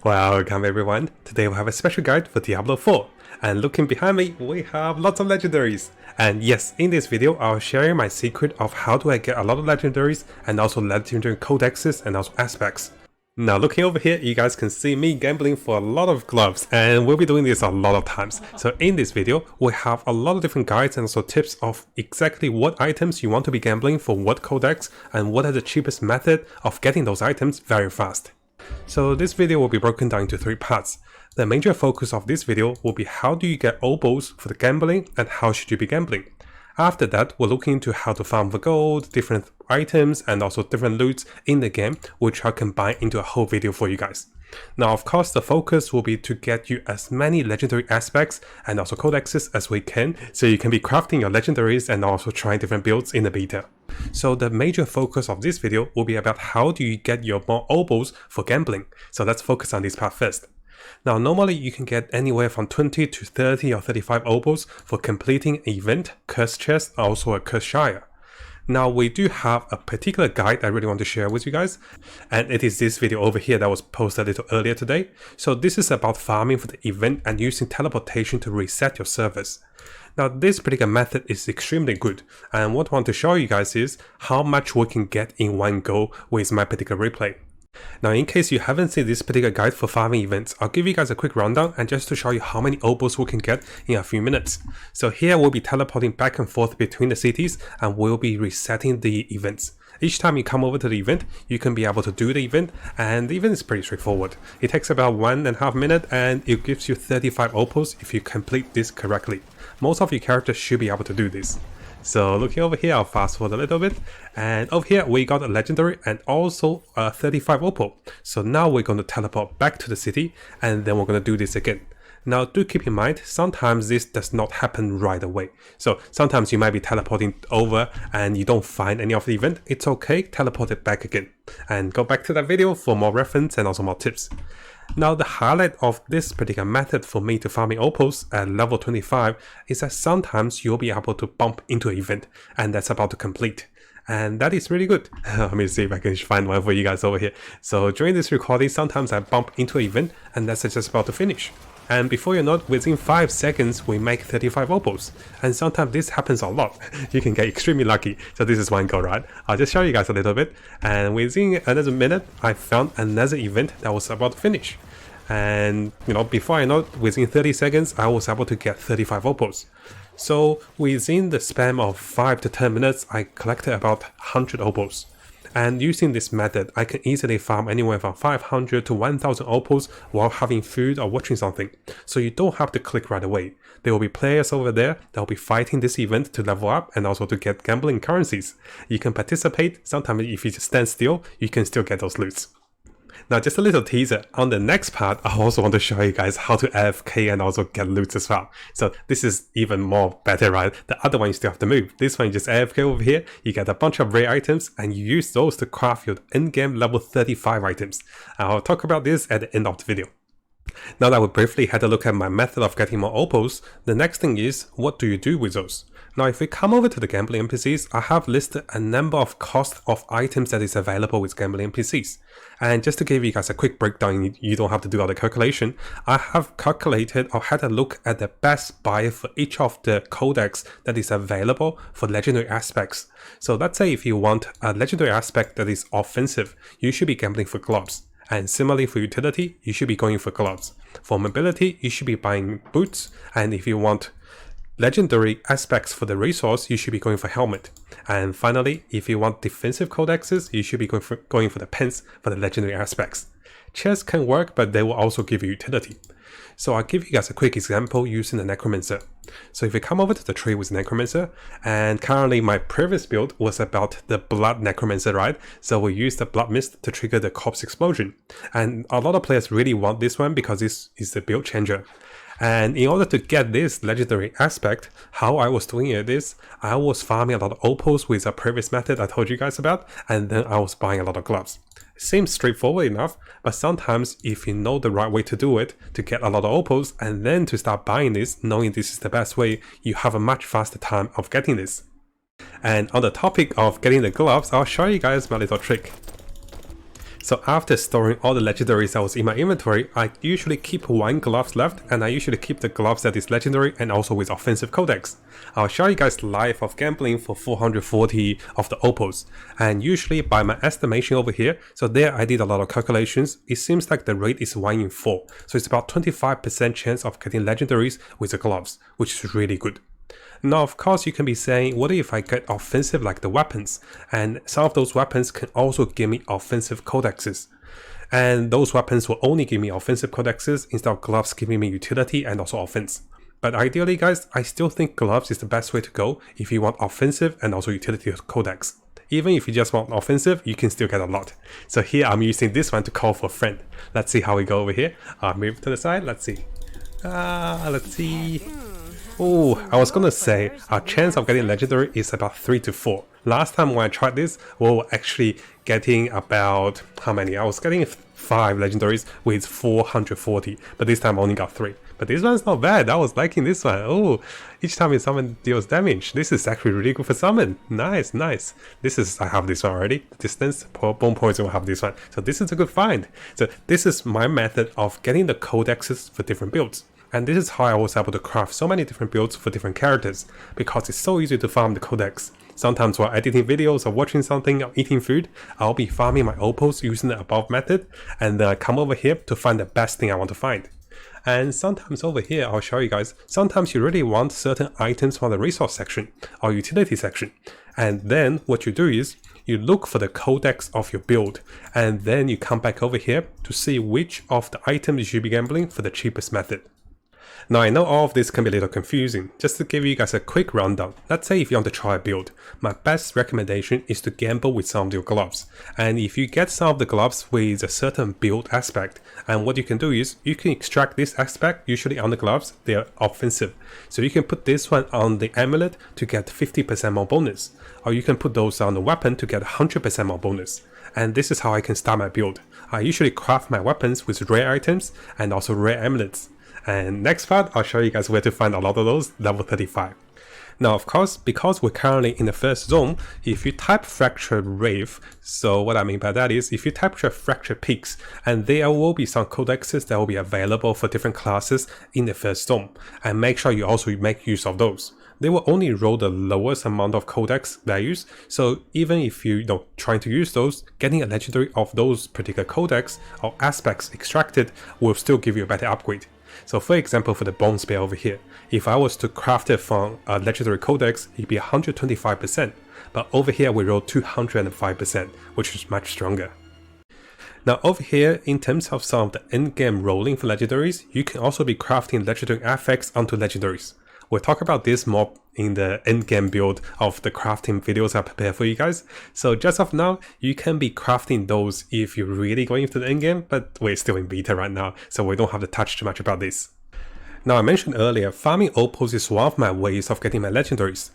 Welcome everyone, today we have a special guide for Diablo 4, and looking behind me we have lots of legendaries. And yes, in this video I'll share my secret of how do I get a lot of legendaries and also legendary codexes and also aspects. Now looking over here, you guys can see me gambling for a lot of gloves, and we'll be doing this a lot of times. So in this video, we have a lot of different guides and also tips of exactly what items you want to be gambling for what codex and what is the cheapest method of getting those items very fast. So this video will be broken down into 3 parts. The major focus of this video will be how do you get obols for the gambling and how should you be gambling. After that, we're looking into how to farm for gold, different items and also different loots in the game, which I'll combine into a whole video for you guys. Now of course the focus will be to get you as many legendary aspects and also codexes as we can, so you can be crafting your legendaries and also trying different builds in the beta. So the major focus of this video will be about how do you get your more obols for gambling. So let's focus on this part first. Now normally you can get anywhere from 20 to 30 or 35 obols for completing an event, curse chest, also a curse shire. Now we do have a particular guide I really want to share with you guys, and it is this video over here that was posted a little earlier today. So this is about farming for the event and using teleportation to reset your servers. Now this particular method is extremely good, and what I want to show you guys is how much we can get in one go with my particular replay. Now in case you haven't seen this particular guide for farming events, I'll give you guys a quick rundown and just to show you how many obols we can get in a few minutes. So here we'll be teleporting back and forth between the cities and we'll be resetting the events. Each time you come over to the event, you can be able to do the event, and the event is pretty straightforward. It takes about 1.5 minutes and it gives you 35 obols if you complete this correctly. Most of your characters should be able to do this. So looking over here, I'll fast forward a little bit, and over here we got a legendary and also a 35 opal. So now we're going to teleport back to the city and then we're going to do this again. Now do keep in mind, sometimes this does not happen right away. So sometimes you might be teleporting over and you don't find any of the event. It's okay, teleport it back again. And go back to that video for more reference and also more tips. Now the highlight of this particular method for me to farming opals at level 25 is that sometimes you'll be able to bump into an event and that's about to complete. And that is really good. Let me see if I can find one for you guys over here. So during this recording, sometimes I bump into an event and that's just about to finish. And before you know it, within 5 seconds we make 35 opals. And sometimes this happens a lot. You can get extremely lucky. So this is one go, right? I'll just show you guys a little bit. And within another minute, I found another event that was about to finish. And before I know it, within 30 seconds, I was able to get 35 opals. So within the span of 5 to 10 minutes, I collected about 100 opals. And using this method, I can easily farm anywhere from 500 to 1000 opals while having food or watching something. So you don't have to click right away. There will be players over there that will be fighting this event to level up and also to get gambling currencies. You can participate. Sometimes if you just stand still, you can still get those loots. Now just a little teaser, on the next part I also want to show you guys how to AFK and also get loots as well. So this is even more better, right? The other one you still have to move. This one you just AFK over here, you get a bunch of rare items and you use those to craft your endgame level 35 items. I'll talk about this at the end of the video. Now that we briefly had a look at my method of getting more opals, the next thing is, what do you do with those? Now if we come over to the gambling NPCs, I have listed a number of cost of items that is available with gambling NPCs. And just to give you guys a quick breakdown, you don't have to do all the calculation, I have calculated or had a look at the best buy for each of the codex that is available for legendary aspects. So let's say if you want a legendary aspect that is offensive, you should be gambling for gloves. And similarly for utility, you should be going for gloves. For mobility, you should be buying boots. And if you want legendary aspects for the resource, you should be going for helmet. And finally, if you want defensive codexes, you should be going for the pens for the legendary aspects. Chests can work, but they will also give you utility. So I'll give you guys a quick example using the necromancer. So if you come over to the tree with necromancer, and currently my previous build was about the blood necromancer, right? So we use the blood mist to trigger the corpse explosion. And a lot of players really want this one because this is the build changer. And in order to get this legendary aspect, how I was doing it is, I was farming a lot of opals with a previous method I told you guys about, and then I was buying a lot of gloves. Seems straightforward enough, but sometimes if you know the right way to do it, to get a lot of opals, and then to start buying this, knowing this is the best way, you have a much faster time of getting this. And on the topic of getting the gloves, I'll show you guys my little trick. So after storing all the legendaries that was in my inventory, I usually keep one gloves left, and I usually keep the gloves that is legendary and also with offensive codex. I'll show you guys live of gambling for 440 of the Obols, and usually by my estimation over here, so there I did a lot of calculations, it seems like the rate is 1 in 4, so it's about 25% chance of getting legendaries with the gloves, which is really good. Now of course you can be saying, what if I get offensive like the weapons? And some of those weapons can also give me offensive codexes. And those weapons will only give me offensive codexes instead of gloves giving me utility and also offense. But ideally guys, I still think gloves is the best way to go if you want offensive and also utility codex. Even if you just want offensive, you can still get a lot. So here I'm using this one to call for a friend. Let's see how we go over here. I'll move to the side, let's see. Let's see. Oh, I was gonna say, our chance of getting legendary is about 3 to 4. Last time when I tried this, we were actually getting about, how many? I was getting 5 legendaries with 440, but this time I only got 3. But this one's not bad, I was liking this one. Oh, each time you summon deals damage. This is actually really good for summon. Nice, nice. This is, I have this one already. Distance, bone poison will have this one. So this is a good find. So this is my method of getting the codexes for different builds. And this is how I was able to craft so many different builds for different characters, because it's so easy to farm the codex. Sometimes while editing videos or watching something or eating food, I'll be farming my Obols using the above method, and then I come over here to find the best thing I want to find. And sometimes over here, I'll show you guys, sometimes you really want certain items from the resource section or utility section. And then what you do is, you look for the codex of your build, and then you come back over here to see which of the items you should be gambling for the cheapest method. Now I know all of this can be a little confusing. Just to give you guys a quick rundown, let's say if you want to try a build, my best recommendation is to gamble with some of your gloves. And if you get some of the gloves with a certain build aspect, and what you can do is, you can extract this aspect, usually on the gloves, they are offensive. So you can put this one on the Amulet to get 50% more bonus, or you can put those on the weapon to get 100% more bonus. And this is how I can start my build. I usually craft my weapons with rare items and also rare amulets. And next part, I'll show you guys where to find a lot of those level 35. Now of course, because we're currently in the first zone, if you type Fractured Rave, so what I mean by that is, if you type Fractured Peaks, and there will be some codexes that will be available for different classes in the first zone, and make sure you also make use of those. They will only roll the lowest amount of codex values, so even if you're trying to use those, getting a legendary of those particular codex or aspects extracted will still give you a better upgrade. So for example, for the Bone Spear over here, if I was to craft it from a legendary codex, it'd be 125%, but over here we roll 205%, which is much stronger. Now over here, in terms of some of the endgame rolling for legendaries, you can also be crafting legendary affects onto legendaries. We'll talk about this more in the endgame build of the crafting videos I prepare for you guys. So just of now, you can be crafting those if you're really going into the endgame, but we're still in beta right now, so we don't have to touch too much about this. Now I mentioned earlier, farming Obols is one of my ways of getting my legendaries.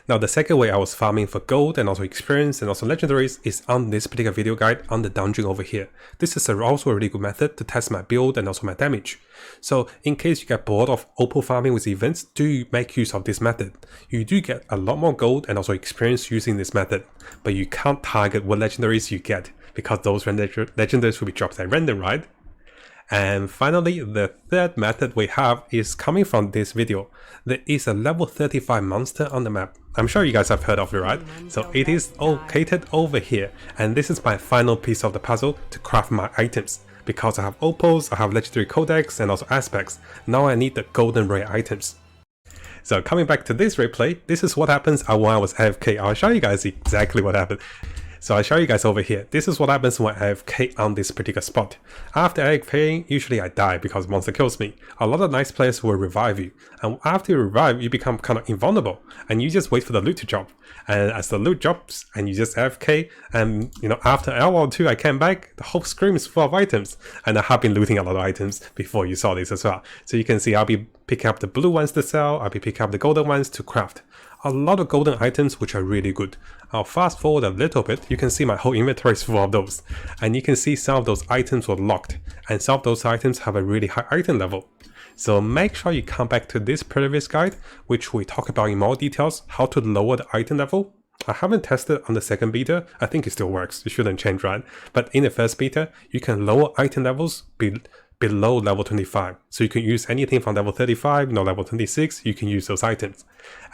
Now the second way I was farming for gold and also experience and also legendaries is on this particular video guide on the dungeon over here. This is also a really good method to test my build and also my damage. So in case you get bored of Obol farming with events, do make use of this method. You do get a lot more gold and also experience using this method, but you can't target what legendaries you get because those legendaries will be dropped at random, right? And finally, the third method we have is coming from this video. There is a level 35 monster on the map. I'm sure you guys have heard of it, right? So it is located over here, and this is my final piece of the puzzle to craft my items. Because I have Obols, I have legendary codex and also aspects, now I need the golden rare items. So coming back to this replay, this is what happens when I was AFK. I'll show you guys exactly what happened. So I'll show you guys over here. This is what happens when I AFK on this particular spot. After AFKing, usually I die because monster kills me. A lot of nice players will revive you. And after you revive, you become kind of invulnerable. And you just wait for the loot to drop. And as the loot drops, and you just AFK, and after an hour or two I came back, the whole screen is full of items. And I have been looting a lot of items before you saw this as well. So you can see I'll be picking up the blue ones to sell, I'll be picking up the golden ones to craft. A lot of golden items which are really good. I'll fast forward a little bit, you can see my whole inventory is full of those. And you can see some of those items were locked, and some of those items have a really high item level. So make sure you come back to this previous guide, which we talk about in more details how to lower the item level. I haven't tested on the second beta. I think it still works. It shouldn't change, right? But in the first beta, you can lower item levels below level 25. So you can use anything from level 35, level 26, you can use those items.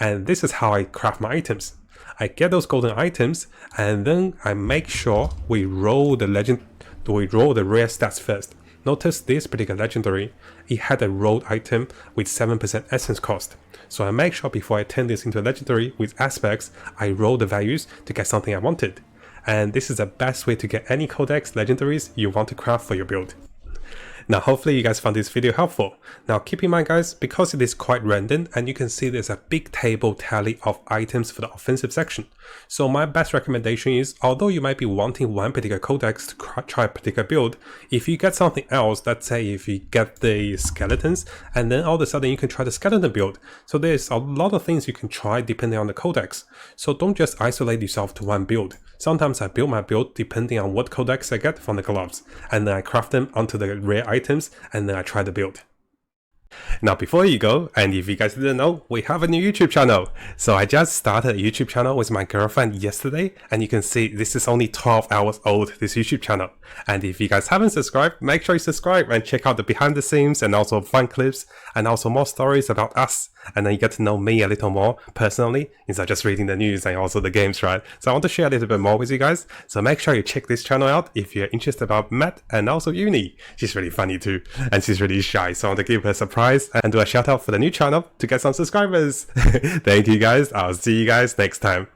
And this is how I craft my items. I get those golden items, and then I make sure we roll the rare stats first. Notice this particular legendary, it had a rolled item with 7% essence cost. So I make sure before I turn this into a legendary with aspects, I roll the values to get something I wanted. And this is the best way to get any Codex legendaries you want to craft for your build. Now hopefully you guys found this video helpful. Now keep in mind guys, because it is quite random and you can see there's a big table tally of items for the offensive section. So my best recommendation is, although you might be wanting one particular codex to try a particular build, if you get something else, let's say if you get the skeletons and then all of a sudden you can try the skeleton build. So there's a lot of things you can try depending on the codex. So don't just isolate yourself to one build. Sometimes I build my build depending on what codex I get from the gloves, and then I craft them onto the rare items, and then I try the build. Now before you go, and if you guys didn't know, we have a new YouTube channel. So I just started a YouTube channel with my girlfriend yesterday, and you can see this is only 12 hours old, this YouTube channel. And if you guys haven't subscribed, make sure you subscribe and check out the behind the scenes and also fun clips and also more stories about us. And then you get to know me a little more personally instead of just reading the news and also the games, right? So I want to share a little bit more with you guys. So make sure you check this channel out if you're interested about Matt and also Uni. She's really funny too, and she's really shy. So I want to give her a surprise and do a shout out for the new channel to get some subscribers. Thank you guys. I'll see you guys next time.